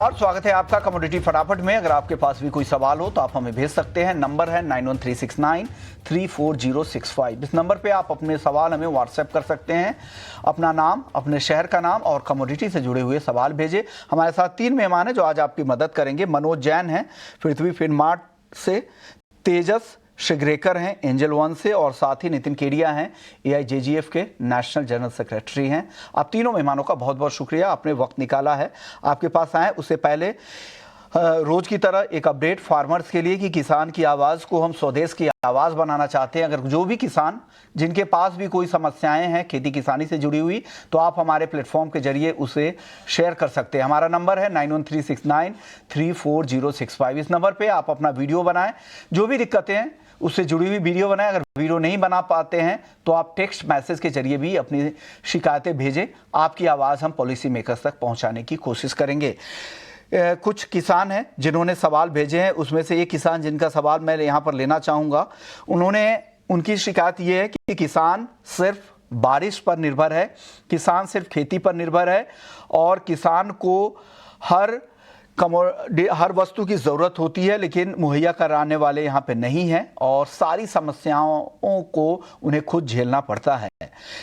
और स्वागत है आपका कमोडिटी फटाफट में। अगर आपके पास भी कोई सवाल हो तो आप हमें भेज सकते हैं। नंबर है 9136934065। इस नंबर पे आप अपने सवाल हमें व्हाट्सएप कर सकते हैं। अपना नाम, अपने शहर का नाम और कमोडिटी से जुड़े हुए सवाल भेजें। हमारे साथ 3 मेहमान हैं जो आज आपकी मदद करेंगे। मनोज जैन हैं पृथ्वी फिनमार्ट से, तेजस शिग्रेकर हैं एंजल वन से और साथ ही नितिन केडिया हैं AIJGF के नेशनल जनरल सेक्रेटरी हैं। आप तीनों मेहमानों का बहुत बहुत शुक्रिया, आपने वक्त निकाला है आपके पास आए। उससे पहले रोज की तरह एक अपडेट फार्मर्स के लिए कि किसान की आवाज़ को हम स्वदेश की आवाज़ बनाना चाहते हैं। अगर जो भी किसान जिनके पास भी कोई समस्याएं हैं खेती किसानी से जुड़ी हुई, तो आप हमारे प्लेटफॉर्म के जरिए उसे शेयर कर सकते हैं। हमारा नंबर है 9136934065। इस नंबर पे आप अपना वीडियो बनाएं, जो भी दिक्कतें हैं उससे जुड़ी हुई वीडियो बनाएं। अगर वीडियो नहीं बना पाते हैं तो आप टेक्स्ट मैसेज के जरिए भी अपनी शिकायतें भेजें। आपकी आवाज़ हम पॉलिसी मेकर्स तक पहुंचाने की कोशिश करेंगे। कुछ किसान हैं जिन्होंने सवाल भेजे हैं, उसमें से एक किसान जिनका सवाल मैं यहाँ पर लेना चाहूँगा, उनकी शिकायत ये है कि किसान सिर्फ बारिश पर निर्भर है, किसान सिर्फ खेती पर निर्भर है और किसान को हर वस्तु की ज़रूरत होती है लेकिन मुहैया कराने वाले यहाँ पे नहीं हैं और सारी समस्याओं को उन्हें खुद झेलना पड़ता है।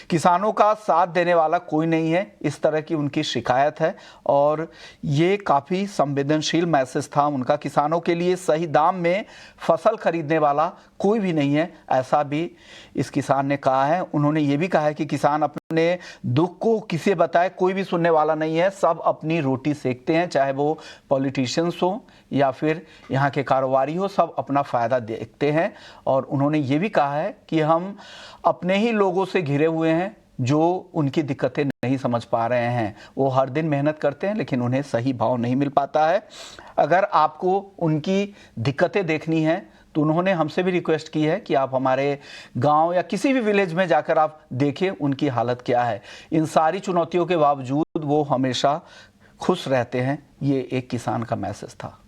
किसानों का साथ देने वाला कोई नहीं है, इस तरह की उनकी शिकायत है और ये काफ़ी संवेदनशील मैसेज था उनका। किसानों के लिए सही दाम में फसल खरीदने वाला कोई भी नहीं है, ऐसा भी इस किसान ने कहा है। उन्होंने ये भी कहा है कि किसान अपने दुख को किसे बताए, कोई भी सुनने वाला नहीं है, सब अपनी रोटी सेकते हैं, चाहे वो पॉलिटिशियंस हो या फिर यहाँ के कारोबारी हो, सब अपना फ़ायदा देखते हैं। और उन्होंने ये भी कहा है कि हम अपने ही लोगों से घिरे हुए हैं जो उनकी दिक्कतें नहीं समझ पा रहे हैं। वो हर दिन मेहनत करते हैं लेकिन उन्हें सही भाव नहीं मिल पाता है। अगर आपको उनकी दिक्कतें देखनी है तो उन्होंने हमसे भी रिक्वेस्ट की है कि आप हमारे गांव या किसी भी विलेज में जाकर आप देखें उनकी हालत क्या है। इन सारी चुनौतियों के बावजूद वो हमेशा खुश रहते हैं। ये एक किसान का मैसेज था।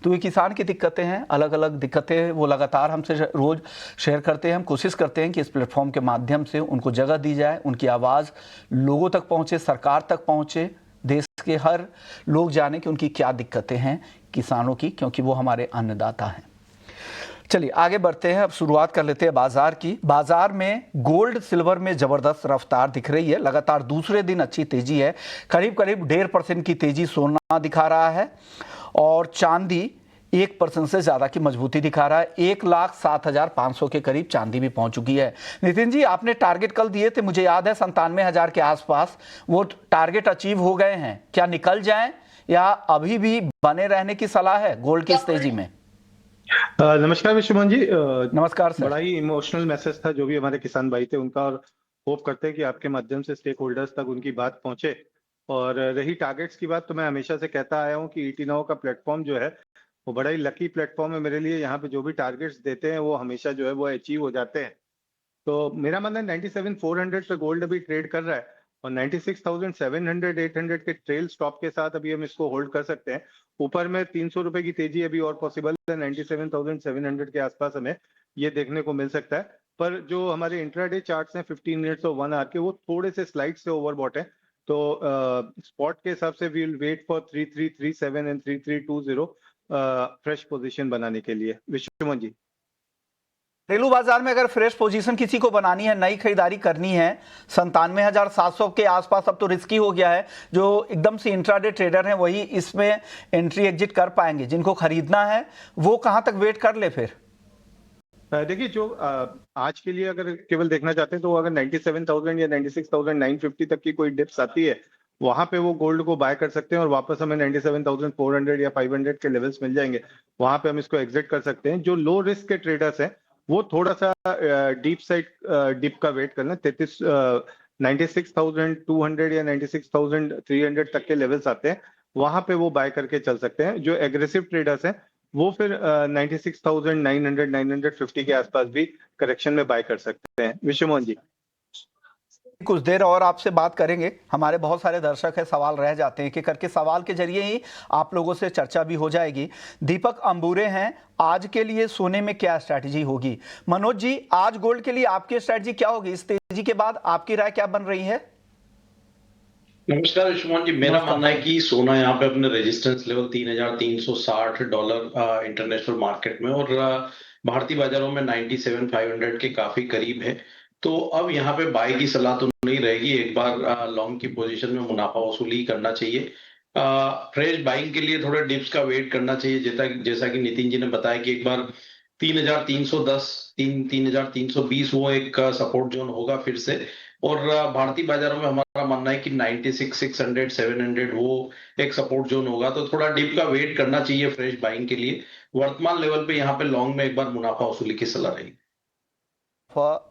तो ये किसान की दिक्कतें हैं, अलग अलग दिक्कतें वो लगातार हमसे रोज़ शेयर करते हैं। हम कोशिश करते हैं कि इस प्लेटफॉर्म के माध्यम से उनको जगह दी जाए, उनकी आवाज़ लोगों तक पहुँचे, सरकार तक पहुँचे, देश के हर लोग जाने कि उनकी क्या दिक्कतें हैं किसानों की, क्योंकि वो हमारे अन्नदाता हैं। चलिए आगे बढ़ते हैं। अब शुरुआत कर लेते हैं बाजार की। बाजार में गोल्ड सिल्वर में जबरदस्त रफ्तार दिख रही है, लगातार दूसरे दिन अच्छी तेजी है। करीब करीब 1.5% की तेजी सोना दिखा रहा है और चांदी 1% से ज्यादा की मजबूती दिखा रहा है। 1,07,500 के करीब चांदी भी पहुंच चुकी है। नितिन जी, आपने टारगेट कल दिए थे, मुझे याद है 97,000 के आसपास, वो टारगेट अचीव हो गए हैं क्या? निकल जाएं या अभी भी बने रहने की सलाह है गोल्ड की इस तेजी में? नमस्कार विश्वमोहन जी। नमस्कार सर। बड़ा ही इमोशनल मैसेज था जो भी हमारे किसान भाई थे उनका, और होप करते हैं कि आपके माध्यम से स्टेक होल्डर्स तक उनकी बात पहुंचे। और रही टारगेट्स की बात, तो मैं हमेशा से कहता आया हूं कि ET Now का प्लेटफॉर्म जो है वो बड़ा ही लकी प्लेटफॉर्म है मेरे लिए। यहाँ पे जो भी टारगेट्स देते हैं वो हमेशा जो है वो अचीव हो जाते हैं। तो मेरा मानना है 97,400 पे गोल्ड अभी ट्रेड कर रहा है और 96,700 800 के ट्रेल स्टॉप के साथ अभी हम इसको होल्ड कर सकते हैं। ऊपर में 300 रुपए की तेजी अभी और पॉसिबल है, 97,700 के आसपास हमें ये देखने को मिल सकता है। पर जो हमारे इंट्राडे चार्ट्स हैं 15 मिनट्स और 1 आवर के, वो थोड़े से स्लाइड से ओवरबॉट है। तो स्पॉट के हिसाब से we will wait for 3337 and 3320 fresh position बनाने के लिए। विश्वमोहन जी, घरेलू बाजार में अगर फ्रेश पोजीशन किसी को बनानी है, नई खरीदारी करनी है, 97,700 के आसपास अब तो रिस्की हो गया है। जो एकदम से इंट्राडे ट्रेडर हैं वही इसमें एंट्री एग्जिट कर पाएंगे। जिनको खरीदना है वो कहां तक वेट कर ले फिर? देखिए, जो आज के लिए अगर केवल देखना चाहते हैं तो अगर 97,000 या 96,950 तक की कोई डिप्स आती है, वहां पे वो गोल्ड को बाय कर सकते हैं और वापस हमें 97,400 या 500 के लेवल्स मिल जाएंगे। वहां पे हम इसको एग्जिट कर सकते हैं। जो लो रिस्क के ट्रेडर्स हैं वो थोड़ा सा डीप साइड डिप का वेट करना। 96,200 या 96,300 तक के लेवल्स आते हैं, वहां पे वो बाय करके चल सकते हैं। जो एग्रेसिव ट्रेडर्स हैं वो फिर 96,900 950 के आसपास भी करेक्शन में बाय कर सकते हैं। विश्वमोहन जी, कुछ देर और आपसे बात करेंगे। हमारे बहुत सारे दर्शक हैं, सवाल रह जाते हैं कि करके सवाल के जरिए ही आप लोगों से चर्चा भी हो जाएगी। दीपक अंबुरे हैं, आज के लिए सोने में क्या स्ट्रैटेजी होगी? मनोज जी, आज गोल्ड के लिए आपकी स्ट्रैटेजी क्या होगी? इस तेजी के बाद आपकी राय क्या बन रही है? नमस्कार विश्वमोहन जी, मेरा नमस्कार। मानना है कि सोना यहाँ पे अपने रेजिस्टेंस लेवल $3,360 इंटरनेशनल मार्केट में और भारतीय बाजारों में 97,500 के काफी करीब है। तो अब यहाँ पे बाय की सलाह तो नहीं रहेगी, एक बार लॉन्ग की पोजीशन में मुनाफा वसूली करना चाहिए। फ्रेश बाइंग के लिए थोड़े डिप्स का वेट करना चाहिए, जैसा जैसा कि नितिन जी ने बताया कि एक बार 3,310 3,320 वो एक सपोर्ट जोन होगा फिर से। और भारतीय बाजारों में हमारा मानना है कि 96 600 700 वो एक सपोर्ट जोन होगा, तो थोड़ा डिप का वेट करना चाहिए फ्रेश बाइंग के लिए। वर्तमान लेवल पे यहाँ पे लॉन्ग में एक बार मुनाफा वसूली की सलाह रहेगी।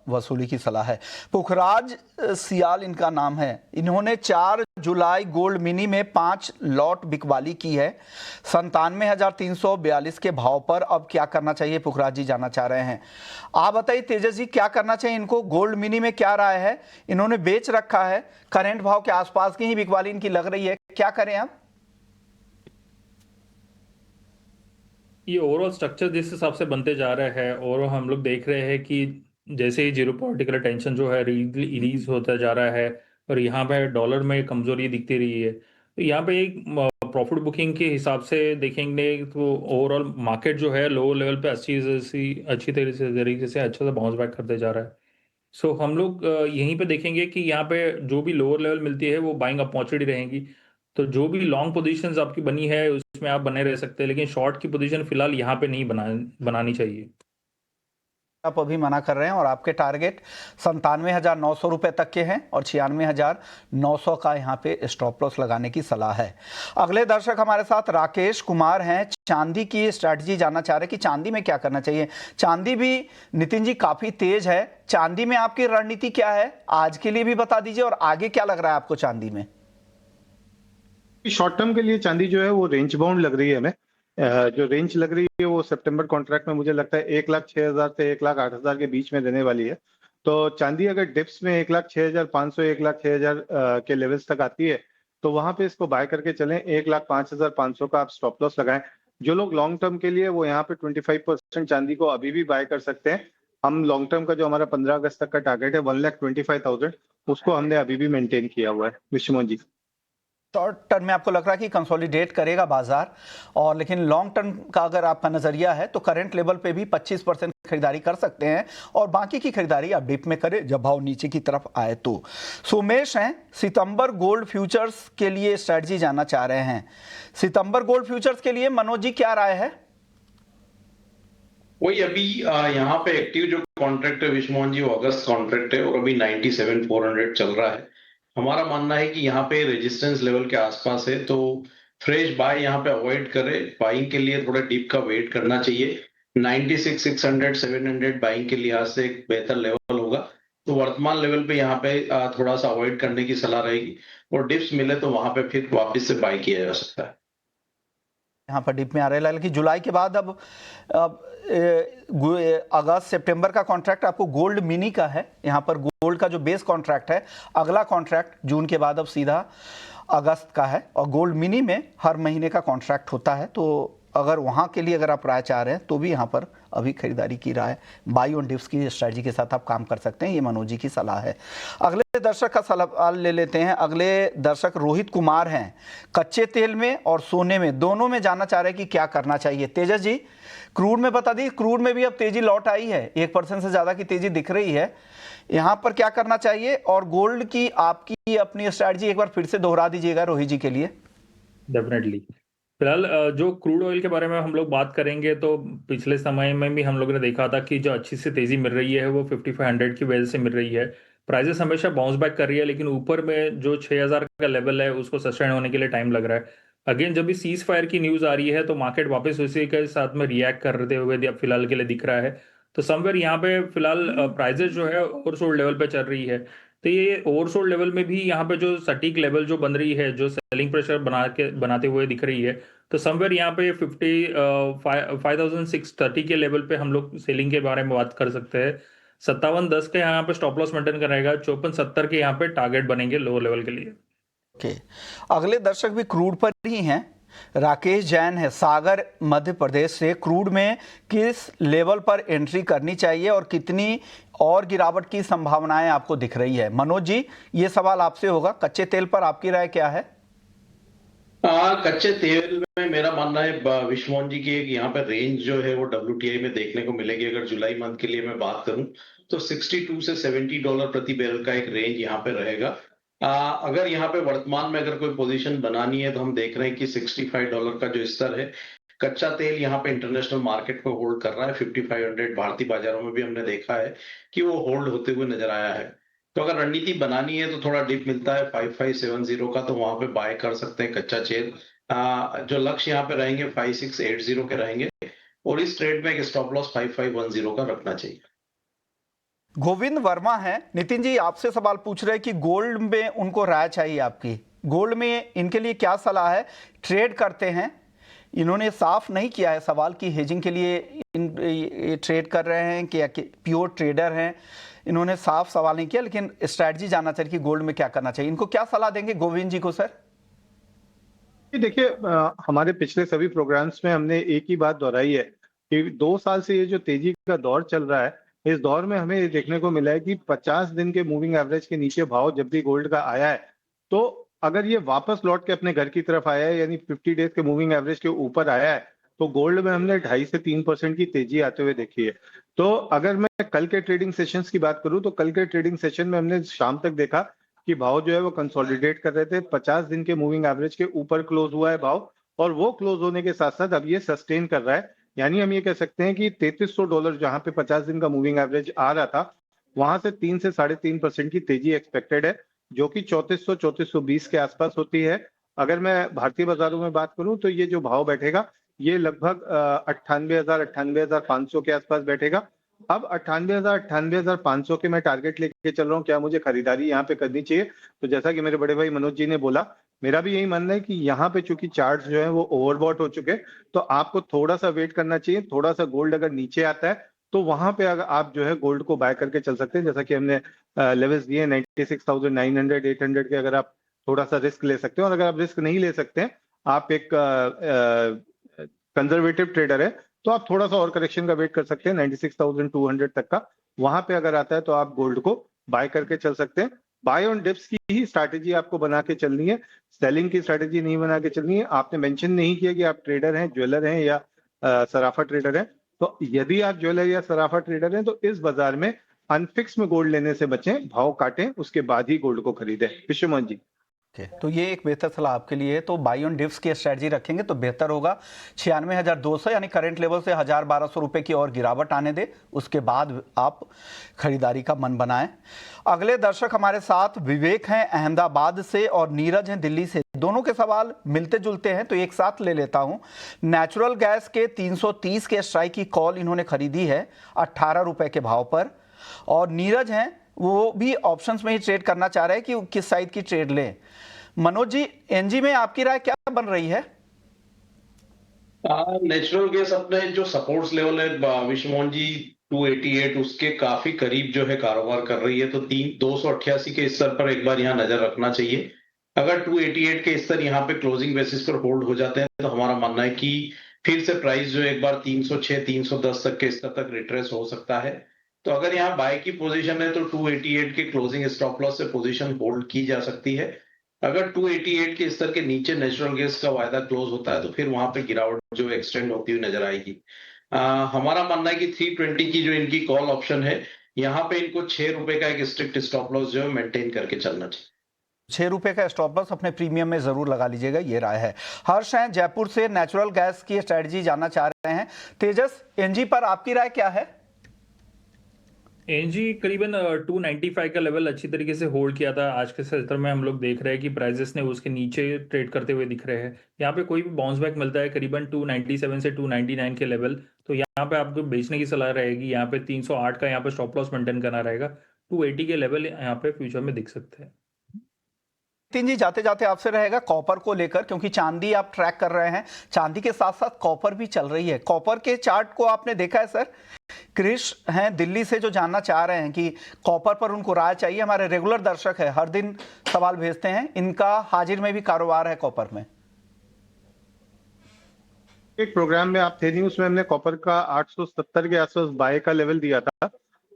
वसूली की सलाह है। पुखराज सियाल इनका नाम है। इन्होंने 4 जुलाई गोल्ड मिनी में 5 लॉट बिकवाली की है 97,342 के भाव पर। अब क्या करना चाहिए, पुखराज जी जाना चाह रहे हैं। आप बताइए तेजस जी, क्या करना चाहिए इनको? गोल्ड मिनी में क्या राय है? इन्होंने बेच रखा है, करेंट भाव के आसपास की ही बिकवाली इनकी लग रही है, क्या करें आप? ये ओवरऑल स्ट्रक्चर जिस हिसाब से बनते जा रहा है और हम लोग देख रहे हैं कि जैसे ही जीरो पॉलिटिकल टेंशन जो है रिलीज होता जा रहा है और यहाँ पे डॉलर में कमजोरी दिखती रही है, तो यहाँ पे एक प्रॉफिट बुकिंग के हिसाब से देखेंगे तो ओवरऑल मार्केट जो है लोअर लेवल पे अच्छी तरीके से अच्छा सा बाउंस बैक करते जा रहा है। सो हम लोग यहीं पे देखेंगे कि यहाँ पे जो भी लोअर लेवल मिलती है वो बाइंग अपॉर्चुनिटी रहेंगी। तो जो भी लॉन्ग पोजीशंस आपकी बनी है उसमें आप बने रह सकते हैं, लेकिन शॉर्ट की पोजीशन फिलहाल यहाँ पे नहीं बनानी चाहिए। आप अभी मना कर रहे हैं और आपके टारगेट 97,900 रुपए तक के हैं और 96,900 का यहाँ पे स्टॉप लॉस लगाने की सलाह है। अगले दर्शक हमारे साथ राकेश कुमार हैं, चांदी की स्ट्रैटेजी जानना चाह रहे हैं कि चांदी में क्या करना चाहिए। चांदी भी नितिन जी काफी तेज है, चांदी में आपकी रणनीति क्या है आज के लिए भी बता दीजिए, और आगे क्या लग रहा है आपको चांदी में? शॉर्ट टर्म के लिए चांदी जो है वो रेंज बाउंड लग रही है हमें। जो रेंज लग रही है वो सितंबर कॉन्ट्रैक्ट में मुझे लगता है 1,06,000 से 1,08,000 के बीच में रहने वाली है। तो चांदी अगर डिप्स में 1,06,500 1,06,000 के लेवल्स तक आती है तो वहां पे इसको बाय करके चलें। 1,05,500 का आप स्टॉप लॉस लगाएं। जो लोग लॉन्ग टर्म के लिए वो यहाँ पे 25% चांदी को अभी भी बाय कर सकते हैं। हम लॉन्ग टर्म का जो हमारा 15 अगस्त तक का टारगेट है 1,25,000 उसको हमने अभी भी मेंटेन किया हुआ है। विश्वमोहन जी, शॉर्ट टर्म में आपको लग रहा है कि कंसोलिडेट करेगा बाजार, और लेकिन लॉन्ग टर्म का अगर आपका नजरिया है तो करंट लेवल पे भी 25% खरीदारी कर सकते हैं और बाकी की खरीदारी आप डिप में करें जब भाव नीचे की तरफ आए तो। सुमेश हैं, सितंबर गोल्ड फ्यूचर्स के लिए स्ट्रेटजी जानना चाह रहे हैं। सितंबर गोल्ड फ्यूचर्स के लिए मनोज जी क्या राय है? वही अभी यहाँ पे एक्टिव जो कॉन्ट्रैक्ट है विश्वमोहन जी, वो अगस्त कॉन्ट्रैक्ट है और अभी 97,400 चल रहा है। हमारा मानना है कि यहाँ पे रेजिस्टेंस लेवल के आसपास है, तो फ्रेश बाय यहाँ पे अवॉइड करें। बाइंग के लिए थोड़ा डीप का वेट करना चाहिए। 96 600 700 बाइंग के लिहाज से एक बेहतर लेवल होगा। तो वर्तमान लेवल पे यहाँ पे थोड़ा सा अवॉइड करने की सलाह रहेगी और डिप्स मिले तो वहां पे फिर वापस से बाय किया जा सकता है। यहाँ पर डिप में आ रहे हैं, लेकिन जुलाई के बाद अब अगस्त सितंबर का कॉन्ट्रैक्ट आपको गोल्ड मिनी का है। यहाँ पर गोल्ड का जो बेस कॉन्ट्रैक्ट है, अगला कॉन्ट्रैक्ट जून के बाद अब सीधा अगस्त का है, और गोल्ड मिनी में हर महीने का कॉन्ट्रैक्ट होता है। तो अगर वहाँ के लिए अगर आप राय चाह रहे हैं तो भी यहाँ पर अभी खरीदारी की राय, बाई ऑन डिप्स की स्ट्रेटजी के साथ आप काम कर सकते हैं। ये मनोज जी की सलाह है। अगले दर्शक का सवाल ले लेते हैं। अगले दर्शक रोहित कुमार हैं, कच्चे तेल में और सोने में दोनों में जानना चाह रहे हैं कि क्या करना चाहिए। तेजस जी, क्रूड में बता दी, क्रूड में भी अब तेजी लौट आई है, 1% से ज्यादा की तेजी दिख रही है। यहाँ पर क्या करना चाहिए, और गोल्ड की आपकी अपनी स्ट्रेटजी एक बार फिर से दोहरा दीजिएगा रोहित जी के लिए। डेफिनेटली। फिलहाल जो क्रूड ऑयल के बारे में हम लोग बात करेंगे तो पिछले समय में भी हम लोगों ने देखा था कि जो अच्छी सी तेजी मिल रही है वो 5500 की वजह से मिल रही है। प्राइसेस हमेशा बाउंस बैक कर रही है, लेकिन ऊपर में जो 6000 का लेवल है उसको सस्टेन होने के लिए टाइम लग रहा है। अगेन जब भी सीज फायर की न्यूज आ रही है तो मार्केट वापस उसी के साथ में रिएक्ट करते हुए अब फिलहाल के लिए दिख रहा है। तो समवेयर यहाँ पे फिलहाल प्राइजेस जो है ओवरसोल्ड लेवल पे चल रही है। तो ये ओवरसोल्ड लेवल में भी यहाँ पे जो सटीक लेवल जो बन रही है, जो सेलिंग प्रेशर बनाते हुए दिख रही है, तो समवेयर यहाँ पे 5,630 के लेवल पे हम लोग सेलिंग के बारे में बात कर सकते हैं। 5710 के यहाँ पे स्टॉप लॉस मेंटेन करेगा, 5470 के यहाँ पे टारगेट बनेंगे लोअर लेवल के लिए। ओके, अगले दर्शक भी क्रूड पर ही हैं। राकेश जैन है सागर मध्य प्रदेश से। क्रूड में किस लेवल पर एंट्री करनी चाहिए और कितनी और गिरावट की संभावनाएं आपको दिख रही है? मनोज जी, ये सवाल आपसे होगा। कच्चे तेल पर आपकी राय क्या है? कच्चे तेल में मेरा मानना है विश्व मोहन जी की एक यहाँ पे रेंज जो है वो WTI में देखने को मिलेगी। अगर जुलाई मंथ के लिए मैं बात करूं तो 62 से $70 प्रति बैरल का एक रेंज यहाँ पे रहेगा। अगर यहाँ पे वर्तमान में अगर कोई पोजीशन बनानी है तो हम देख रहे हैं कि $65 का जो स्तर है कच्चा तेल यहाँ पे इंटरनेशनल मार्केट को होल्ड कर रहा है। 5500 भारतीय बाजारों में भी हमने देखा है कि वो होल्ड होते हुए नजर आया है। तो अगर रणनीति बनानी है तो थोड़ा डिप मिलता है 5570 का, तो वहां पे बाय कर सकते हैं कच्चा तेल। जो लक्ष्य यहाँ पे रहेंगे 5680 के रहेंगे और इस ट्रेड में एक स्टॉप लॉस 5510 का रखना चाहिए। गोविंद वर्मा है। नितिन जी आपसे सवाल पूछ रहे हैं कि गोल्ड में उनको राय चाहिए आपकी। गोल्ड में इनके लिए क्या सलाह है? ट्रेड करते हैं, इन्होंने साफ नहीं किया है सवाल कि हेजिंग के लिए ये ट्रेड कर रहे हैं कि प्योर ट्रेडर हैं। इन्होंने साफ सवाल नहीं किया, लेकिन स्ट्रैटेजी जानना चाहिए कि गोल्ड में क्या करना चाहिए। इनको क्या सलाह देंगे गोविंद जी को सर? देखिए, हमारे पिछले सभी प्रोग्राम्स में हमने एक ही बात दोहराई है कि 2 साल से ये जो तेजी का दौर चल रहा है, इस दौर में हमें ये देखने को मिला है कि 50 दिन के मूविंग एवरेज के नीचे भाव जब भी गोल्ड का आया है, तो अगर ये वापस लौट के अपने घर की तरफ आया है, यानी 50 डेज के मूविंग एवरेज के ऊपर आया है, तो गोल्ड में हमने 2.5 से 3% की तेजी आते हुए देखी है। तो अगर मैं कल के ट्रेडिंग सेशंस की बात करूं तो कल के ट्रेडिंग सेशन में हमने शाम तक देखा कि भाव जो है वो कंसोलिडेट कर रहे थे। 50 दिन के मूविंग एवरेज के ऊपर क्लोज हुआ है भाव, और वो क्लोज होने के साथ साथ अब ये सस्टेन कर रहा है। यानी हम ये कह सकते हैं कि $3300 जहां पे 50 दिन का मूविंग एवरेज आ रहा था, वहां से 3 से 3.5% की तेजी एक्सपेक्टेड है, जो कि 3400-3420 के आसपास होती है। अगर मैं भारतीय बाजारों में बात करूं तो ये जो भाव बैठेगा ये लगभग 98,000-98,500 के आसपास बैठेगा। अब 98,000-98,500 के मैं टारगेट लेके चल रहा हूँ। क्या मुझे खरीदारी यहाँ पे करनी चाहिए? तो जैसा कि मेरे बड़े भाई मनोज जी ने बोला, मेरा भी यही मानना है कि यहाँ पे चूंकि चार्ट्स जो है वो ओवरबॉट हो चुके, तो आपको थोड़ा सा वेट करना चाहिए। थोड़ा सा गोल्ड अगर नीचे आता है तो वहां पे अगर आप जो है गोल्ड को बाय करके चल सकते हैं। जैसा कि हमने लेवल्स दिए 96,900, 800 के, अगर आप थोड़ा सा रिस्क ले सकते हैं। और अगर आप रिस्क नहीं ले सकते हैं, आप एक कंजर्वेटिव ट्रेडर है, तो आप थोड़ा सा और करेक्शन का वेट कर सकते हैं 96,200 तक का। वहां पे अगर आता है तो आप गोल्ड को बाय करके चल सकते हैं। बाय ऑन डिप्स की ही स्ट्रैटेजी आपको बना के चलनी है, सेलिंग की स्ट्रैटेजी नहीं बना के चलनी है। आपने मेंशन नहीं किया कि आप ट्रेडर हैं, ज्वेलर हैं या सराफा ट्रेडर हैं। तो यदि आप ज्वेलर या सराफा ट्रेडर हैं तो इस बाजार में अनफिक्स में गोल्ड लेने से बचें, भाव काटें, उसके बाद ही गोल्ड को खरीदें। विश्वमोहन जी, तो ये एक बेहतर सलाह आपके लिए है। तो बाई ऑन डिप्स की स्ट्रेटजी रखेंगे तो बेहतर होगा। 96,200 यानी करंट लेवल से 1,000-1,200 रुपए की और गिरावट आने दे, उसके बाद आप खरीदारी का मन बनाएं। अगले दर्शक हमारे साथ विवेक हैं अहमदाबाद से और नीरज हैं दिल्ली से। दोनों के सवाल मिलते जुलते हैं, तो एक साथ ले लेता हूं। नेचुरल गैस के 330 के स्ट्राइक की कॉल इन्होंने खरीदी है 18 रुपए के भाव पर, और नीरज हैं वो भी ऑप्शंस में ही ट्रेड करना चाह रहे हैं कि किस साइड की ट्रेड लें। मनोज जी, एनजी में आपकी राय क्या बन रही है? नेचुरल गैस अपने जो सपोर्ट्स लेवल है विश्वमोहन जी 288 उसके काफी करीब जो है कारोबार कर रही है। तो 288 के स्तर पर एक बार यहाँ नजर रखना चाहिए। अगर 288 के स्तर यहाँ पे क्लोजिंग बेसिस पर होल्ड हो जाते हैं तो हमारा मानना है कि फिर से प्राइस जो एक बार 306-310 तक के स्तर तक रिट्रेस हो सकता है। तो अगर यहाँ बाय की पोजीशन है तो 288 के क्लोजिंग स्टॉप लॉस से पोजीशन होल्ड की जा सकती है। अगर 288 के स्तर के नीचे नेचुरल गैस का वायदा क्लोज होता है तो फिर वहां पे गिरावट जो एक्सटेंड होती हुई नजर आएगी। हमारा मानना है कि 320 की जो इनकी कॉल ऑप्शन है, यहाँ पे इनको 6 रुपए का एक स्ट्रिक्ट स्टॉप लॉस जो है मेंटेन करके चलना चाहिए। 6 रुपए का स्टॉप लॉस अपने प्रीमियम में जरूर लगा लीजिएगा, ये राय है। हर्ष हैं जयपुर से, नेचुरल गैस की स्ट्रेटजी जानना चाह रहे हैं। तेजस, एनजी पर आपकी राय क्या है? एनजी करीबन 295 का लेवल अच्छी तरीके से होल्ड किया था। आज के सत्र में हम लोग देख रहे हैं कि प्राइजेस ने उसके नीचे ट्रेड करते हुए दिख रहे हैं। यहाँ पे कोई भी बाउंस बैक मिलता है करीबन 297 से 299 के लेवल, तो यहाँ पे आपको बेचने की सलाह रहेगी। यहाँ पे 308 का यहाँ पे स्टॉप लॉस मेंटेन करना रहेगा। 280 के लेवल यहाँ पे फ्यूचर में दिख सकते हैं। नितिन जी, जाते जाते आपसे रहेगा कॉपर को लेकर, क्योंकि चांदी आप ट्रैक कर रहे हैं, चांदी के साथ साथ कॉपर भी चल रही है। कॉपर के चार्ट को आपने देखा है सर? क्रिश हैं दिल्ली से जो जानना चाह रहे हैं कि कॉपर पर उनको राय चाहिए। हमारे रेगुलर दर्शक है, हर दिन सवाल भेजते हैं, इनका हाजिर में भी कारोबार है कॉपर में। एक प्रोग्राम में आप थे नहीं, उसमें हमने कॉपर का 870 के आसपास बाय का लेवल दिया था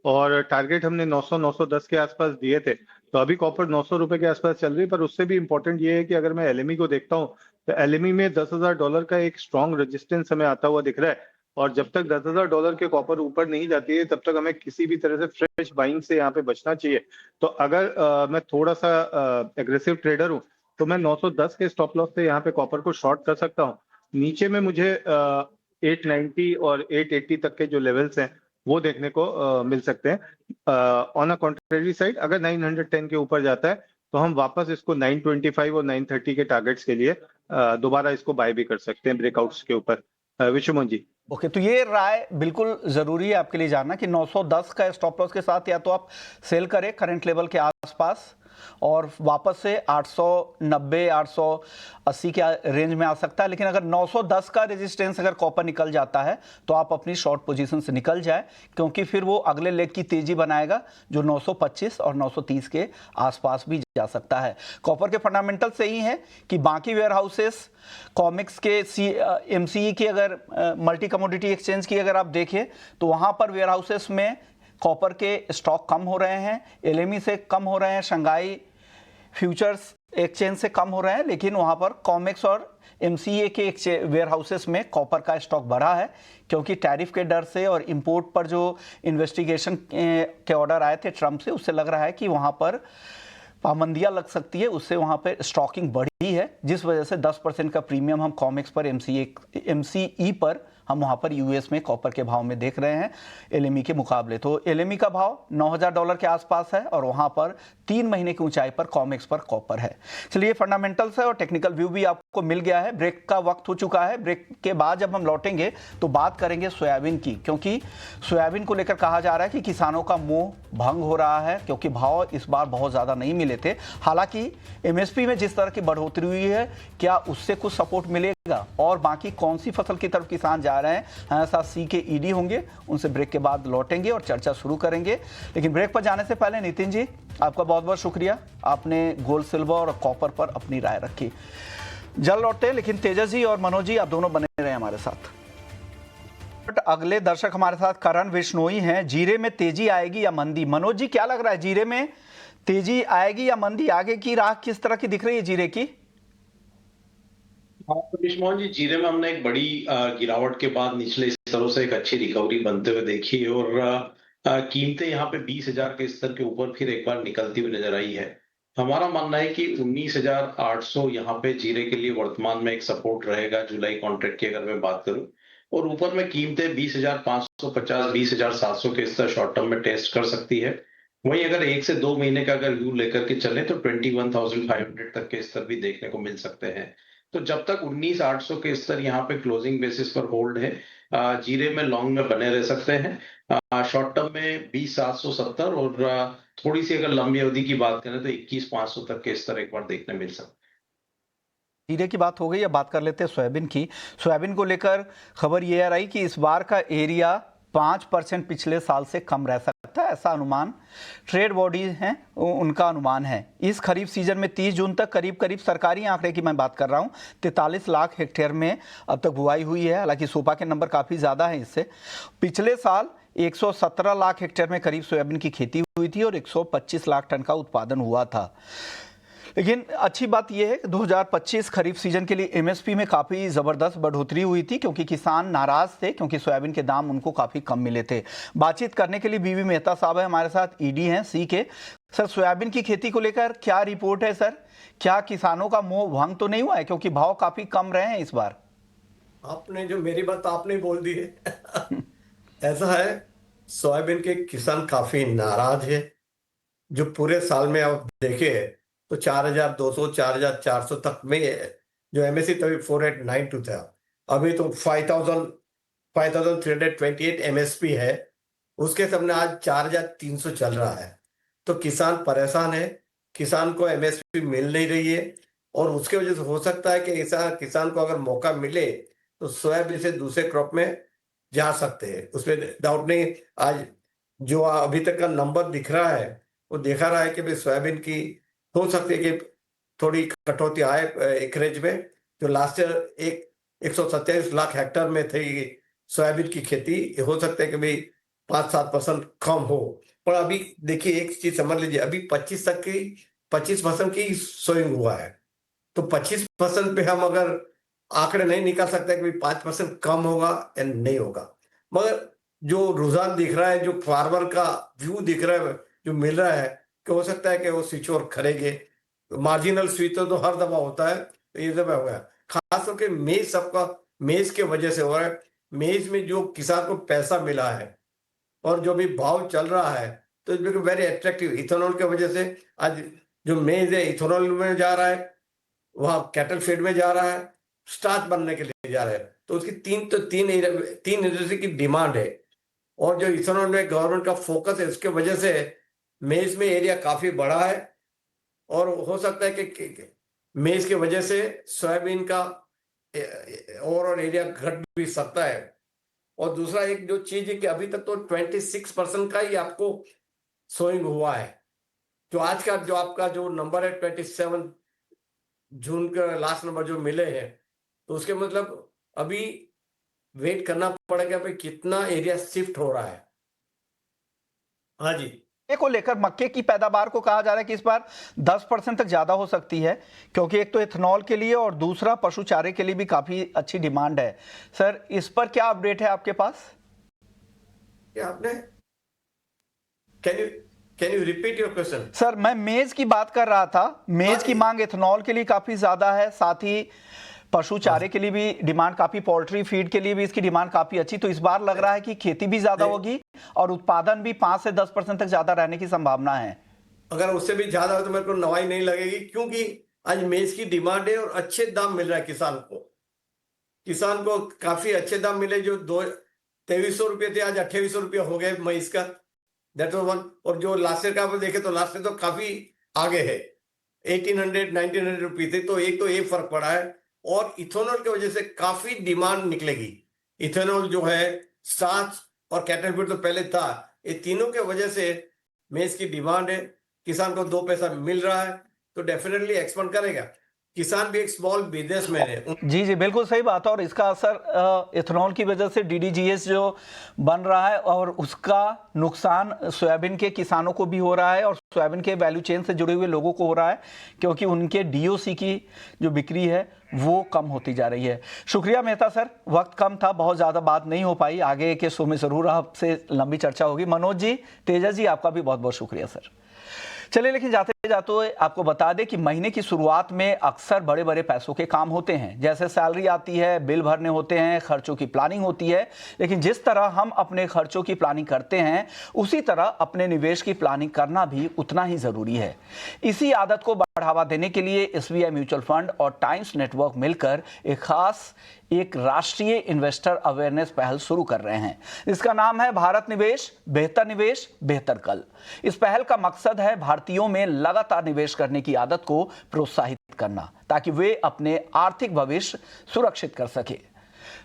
और टारगेट हमने 900 910 के आसपास दिए थे। तो अभी कॉपर 900 रुपए के आसपास चल रही है, पर उससे भी इम्पोर्टेंट ये है कि अगर मैं एलएमई को देखता हूँ तो एलएमई में $10,000 का एक स्ट्रॉन्ग रेजिस्टेंस हमें आता हुआ दिख रहा है। और जब तक $10,000 के कॉपर ऊपर नहीं जाती है तब तक हमें किसी भी तरह से फ्रेश बाइंग से यहाँ पे बचना चाहिए। तो अगर मैं थोड़ा सा एग्रेसिव ट्रेडर हूँ तो मैं 910 के स्टॉप लॉस से यहाँ पे कॉपर को शॉर्ट कर सकता हूँ। नीचे में मुझे 890 और 880 तक के जो लेवल्स हैं वो देखने को मिल सकते हैं। ऑन अ कॉन्ट्रेरी साइड अगर 910 के ऊपर जाता है तो हम वापस इसको 925 और 930 के टारगेट्स के लिए दोबारा इसको बाय भी कर सकते हैं ब्रेकआउट्स के ऊपर। विश्वमोहन जी। ओके, तो ये राय बिल्कुल जरूरी है आपके लिए जानना कि 910 का स्टॉप लॉस के साथ या तो आप सेल करें करंट लेवल के आसपास और वापस से 890 880 के रेंज में आ सकता है। लेकिन अगर 910 का रेजिस्टेंस अगर कॉपर निकल जाता है तो आप अपनी शॉर्ट पोजीशन से निकल जाए, क्योंकि फिर वो अगले लेग की तेजी बनाएगा जो 925 और 930 के आसपास भी जा सकता है। कॉपर के फंडामेंटल सही है कि बाकी वेयर हाउसेस कॉमिक्स के एमसीई की अगर मल्टी कमोडिटी एक्सचेंज की अगर आप देखें तो वहां पर वेयर हाउसेस में कॉपर के स्टॉक कम हो रहे हैं, एलएमई से कम हो रहे हैं, शंघाई फ्यूचर्स एक्सचेंज से कम हो रहे हैं, लेकिन वहां पर कॉमिक्स और एमसीए के वेयर हाउसेस में कॉपर का स्टॉक बढ़ा है, क्योंकि टैरिफ के डर से और इंपोर्ट पर जो इन्वेस्टिगेशन के ऑर्डर आए थे ट्रंप से, उससे लग रहा है कि वहां पर पाबंदियां लग सकती है, उससे वहां पे स्टॉकिंग बढ़ी है, जिस वजह से 10% का प्रीमियम हम कॉमिक्स पर एमसीई पर हम वहां पर यूएस में कॉपर के भाव में देख रहे हैं एलएमई के मुकाबले। तो एलएमई का भाव $9,000 के आसपास है और वहां पर 3 महीने की ऊंचाई पर कॉमिक्स पर कॉपर है। चलिए, फंडामेंटल्स है और टेक्निकल व्यू भी आपको मिल गया है। ब्रेक का वक्त हो चुका है। ब्रेक के बाद जब हम लौटेंगे तो बात करेंगे सोयाबीन की, क्योंकि सोयाबीन को लेकर कहा जा रहा है कि किसानों का मोह भंग हो रहा है, क्योंकि भाव इस बार बहुत ज्यादा नहीं मिले थे। हालांकि एमएसपी में जिस तरह की बढ़ोतरी हुई है, क्या उससे कुछ सपोर्ट मिलेगा और बाकी कौन सी फसल की तरफ किसान जा रहे हैं, हमारे साथ सी के ईडी होंगे, उनसे ब्रेक के बाद लौटेंगे और चर्चा शुरू करेंगे। लेकिन ब्रेक पर जाने से पहले नितिन जी, आपका बहुत बहुत शुक्रिया, आपने गोल्ड सिल्वर और कॉपर पर अपनी राय रखी। जल्द लौटते, लेकिन तेजस जी और मनोज जी आप दोनों बने रहे हमारे साथ। अगले दर्शक हमारे साथ करण विश्नोई हैं। जीरे में तेजी आएगी या मंदी? मनोज जी, क्या लग रहा है, जीरे में तेजी आएगी या मंदी? आगे की राह किस तरह की दिख रही है जीरे की? विश्वमोहन जी, जीरे में हमने एक बड़ी गिरावट के बाद निचले स्तरों से एक अच्छी रिकवरी बनते हुए देखी है और कीमतें यहाँ पे 20,000 के स्तर के ऊपर फिर एक बार निकलती हुई नजर आई है। हमारा मानना है कि 19,800 यहाँ पे जीरे के लिए वर्तमान में एक सपोर्ट रहेगा जुलाई कॉन्ट्रैक्ट की अगर मैं बात करूं, और ऊपर में कीमतें 20,550 20,700 के स्तर शॉर्ट टर्म में टेस्ट कर सकती है। वहीं अगर 1 से 2 महीने का अगर व्यू लेकर के चले तो 21,500 तक के स्तर भी देखने को मिल सकते हैं। तो जब तक 19,800 के स्तर यहाँ पे क्लोजिंग बेसिस पर होल्ड है, जीरे में लॉन्ग में बने रह सकते हैं। शॉर्ट टर्म में 20,770 और थोड़ी सी अगर लंबी अवधि की बात करें तो 21,500 तक के स्तर एक बार देखने मिल सकते हैं। जीरे की बात हो गई, अब बात कर लेते हैं सोयाबीन की। सोयाबीन को लेकर खबर ये आ रही कि इस बार का एरिया 5% पिछले साल से कम रह सकता है, ऐसा अनुमान ट्रेड बॉडीज हैं उनका अनुमान है। इस खरीफ सीजन में 30 जून तक करीब करीब, सरकारी आंकड़े की मैं बात कर रहा हूं, 43 लाख हेक्टेयर में अब तक बुआई हुई है। हालांकि सोपा के नंबर काफ़ी ज़्यादा है इससे। पिछले साल 117 लाख हेक्टेयर में करीब सोयाबीन की खेती हुई थी और 125 लाख टन का उत्पादन हुआ था। लेकिन अच्छी बात यह है कि 2025 खरीफ सीजन के लिए एमएसपी में काफ़ी ज़बरदस्त बढ़ोतरी हुई थी, क्योंकि किसान नाराज थे, क्योंकि सोयाबीन के दाम उनको काफ़ी कम मिले थे। बातचीत करने के लिए बीवी मेहता साहब है हमारे साथ, ईडी हैं सी के। सर, सोयाबीन की खेती को लेकर क्या रिपोर्ट है सर? क्या किसानों का मोह भंग तो नहीं हुआ है, क्योंकि भाव काफ़ी कम रहे हैं इस बार? आपने जो मेरी बात आपने बोल दी है ऐसा है, सोयाबीन के किसान काफी नाराज है। जो पूरे साल में आप देखें तो 4,200 4,400 तक में जो एमएसपी तभी 4,892 था, अभी तो 5,328 एमएसपी है, उसके सामने आज 4,300 चल रहा है। तो किसान परेशान है, किसान को एमएसपी मिल नहीं रही है और उसके वजह से हो सकता है कि ऐसा किसान को अगर मौका मिले तो सोयाबीन से दूसरे क्रॉप में जा सकते हैं, उसमें डाउट नहीं। आज जो अभी तक का नंबर दिख रहा है वो दिखा रहा है कि भाई सोयाबीन की हो सकती है कि थोड़ी कटौती आए एकरेज में। जो लास्ट ईयर 127 लाख हेक्टेयर में थे सोयाबीन की खेती। हो सकता है कि भाई 5-7% कम हो, पर अभी देखिए एक चीज समझ लीजिए, अभी 25% की सोइंग हुआ है, तो 25% पे हम अगर आंकड़े नहीं निकाल सकते कि 5% कम होगा या नहीं होगा, मगर जो रुझान दिख रहा है, जो फार्मर का व्यू दिख रहा है, जो मिल रहा है कि हो सकता है कि वो स्विच ओवर करेंगे। मार्जिनल स्विच तो हर दफा होता है, तो ये दफा हो गया। खास करके मेज, सबका मेज के वजह से हो रहा है। मेज में जो किसान को पैसा मिला है और जो भी भाव चल रहा है, तो it become very attractive. Ethanol के वजह से आज जो मेज है इथेनॉल में जा रहा है, वहां कैटल फीड में जा रहा है, स्टार्च बनने के लिए जा रहा है। तो उसकी तीन इंडस्ट्री की डिमांड है, और जो इथेनॉल में गवर्नमेंट का फोकस है, उसके वजह से मेज में एरिया काफी बड़ा है, और हो सकता है कि मेज की वजह से सोयाबीन का ओवरऑल एरिया घट भी सकता है। और दूसरा एक जो चीज है कि अभी तक तो 26% का ही आपको सोइंग हुआ है। जो आज का जो आपका जो नंबर है 27 जून का लास्ट नंबर जो मिले हैं, तो उसके मतलब अभी वेट करना पड़ेगा भाई कितना एरिया शिफ्ट हो रहा है। हाँ जी, को लेकर मक्के की पैदावार को कहा जा रहा है कि इस बार 10% तक ज्यादा हो सकती है, क्योंकि एक तो इथेनॉल के लिए और दूसरा पशु चारे के लिए भी काफी अच्छी डिमांड है। सर, इस पर क्या अपडेट है आपके पास? क्या आपने can you repeat your question? Sir, मैं मेज की बात कर रहा था। मेज की मांग इथेनॉल के लिए काफी ज्यादा है, साथ ही पशु चारे के लिए भी डिमांड काफी, पोल्ट्री फीड के लिए भी इसकी डिमांड काफी अच्छी। तो इस बार लग रहा है कि खेती भी ज्यादा होगी और उत्पादन भी 5 से 10% तक ज्यादा रहने की संभावना है। अगर उससे भी ज्यादा हो तो मेरे को नवाई नहीं लगेगी, क्योंकि आज मेज की डिमांड है और अच्छे दाम मिल रहा है किसान को काफी अच्छे दाम मिले। जो 2300 रुपये थे, आज 2800 रुपये हो गए मेज का। That was one. और जो लास्ट ईयर का आप देखे तो लास्ट ईयर तो काफी आगे है, 1800-1900 रुपये थे। तो एक तो ये फर्क पड़ा है, और इथेनॉल की वजह से काफी डिमांड निकलेगी। इथेनॉल जो है, स्टार्च और कैटल फीड तो पहले था, ये तीनों के वजह से मेज की डिमांड है। किसान को 2 पैसा मिल रहा है तो डेफिनेटली एक्सपांड करेगा। किसान भी एक स्मॉल बिजनेसमैन है। जी जी, बिल्कुल सही बात है। और इसका असर इथेनॉल की वजह से डीडीजीएस जो बन रहा है, और उसका नुकसान सोयाबीन के किसानों को भी हो रहा है और सोयाबीन के वैल्यू चेन से जुड़े हुए लोगों को हो रहा है, क्योंकि उनके डीओसी की जो बिक्री है वो कम होती जा रही है। शुक्रिया मेहता सर, वक्त कम था, बहुत ज़्यादा बात नहीं हो पाई। आगे के शो में ज़रूर आपसे लंबी चर्चा होगी। मनोज जी, तेजस जी, आपका भी बहुत बहुत शुक्रिया सर। चलिए, लेकिन जाते जाते आपको बता दें कि महीने की शुरुआत में अक्सर बड़े बड़े पैसों के काम होते हैं, जैसे सैलरी आती है, बिल भरने होते हैं, खर्चों की प्लानिंग होती है। लेकिन जिस तरह हम अपने खर्चों की प्लानिंग करते हैं, उसी तरह अपने निवेश की प्लानिंग करना भी उतना ही ज़रूरी है। इसी आदत को बढ़ावा देने के लिए एसबीआई म्यूचुअल फंड और टाइम्स नेटवर्क मिलकर एक राष्ट्रीय इन्वेस्टर अवेयरनेस पहल शुरू कर रहे हैं। इसका नाम है भारत निवेश, बेहतर कल। इस पहल का मकसद है भारतीयों में लगातार निवेश करने की आदत को प्रोत्साहित करना, ताकि वे अपने आर्थिक भविष्य सुरक्षित कर सके।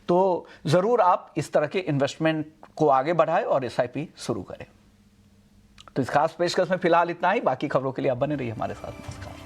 तो जरूर आप इस तरह के इन्वेस्टमेंट को आगे बढ़ाएं और एसआईपी शुरू करें। तो इस खास पेशकश में फिलहाल इतना ही। बाकी खबरों के लिए आप बने रहिए हमारे साथ। नमस्कार।